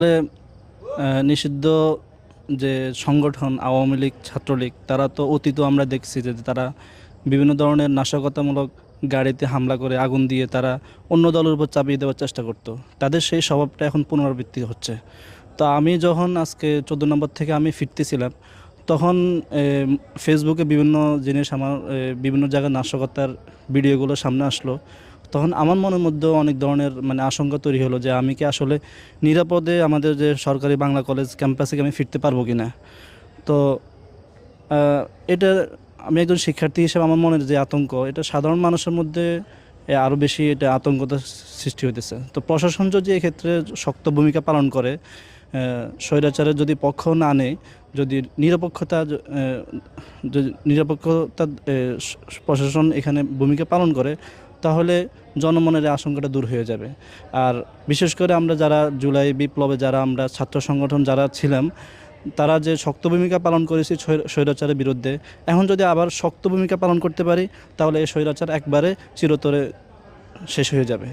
আসলে নিষিদ্ধ যে সংগঠন আওয়ামী লীগ ছাত্রলীগ তারা তো অতীত আমরা দেখছি যে তারা বিভিন্ন ধরনের নাশকতামূলক গাড়িতে হামলা করে আগুন দিয়ে তারা অন্য দলের উপর চাপিয়ে দেওয়ার চেষ্টা করত। তাদের সেই স্বভাবটা এখন পুনরাবৃত্তি হচ্ছে। তো আমি যখন আজকে 14 নম্বর থেকে আমি ফিরতেছিলাম, তখন ফেসবুকে বিভিন্ন জিনিস আমার বিভিন্ন জায়গায় নাশকতার ভিডিওগুলো সামনে আসলো। তখন আমার মনের মধ্যেও অনেক ধরনের আশঙ্কা তৈরি হলো যে আমি কি আসলে নিরাপদে আমাদের যে সরকারি বাংলা কলেজ ক্যাম্পাসে কি আমি ফিরতে পারবো কি না। তো আহ, এটা আমি একজন শিক্ষার্থী হিসেবে আমার মনের যে আতঙ্ক, এটা সাধারণ মানুষের মধ্যে আরও বেশি এটা আতঙ্কতা সৃষ্টি হইতেছে। তো প্রশাসন যদি এক্ষেত্রে শক্ত ভূমিকা পালন করে, স্বৈরাচারের যদি পক্ষ না নেয়, যদি নিরপেক্ষতা প্রশাসন এখানে ভূমিকা পালন করে, তাহলে জনমনের এই আশঙ্কাটা দূর হয়ে যাবে। আর বিশেষ করে আমরা যারা জুলাই বিপ্লবে যারা আমরা ছাত্র সংগঠন যারা ছিলাম, তারা যে শক্ত ভূমিকা পালন করেছি স্বৈরাচারের বিরুদ্ধে, এখন যদি আবার শক্ত ভূমিকা পালন করতে পারি, তাহলে এই স্বৈরাচার একবারে চিরতরে শেষ হয়ে যাবে।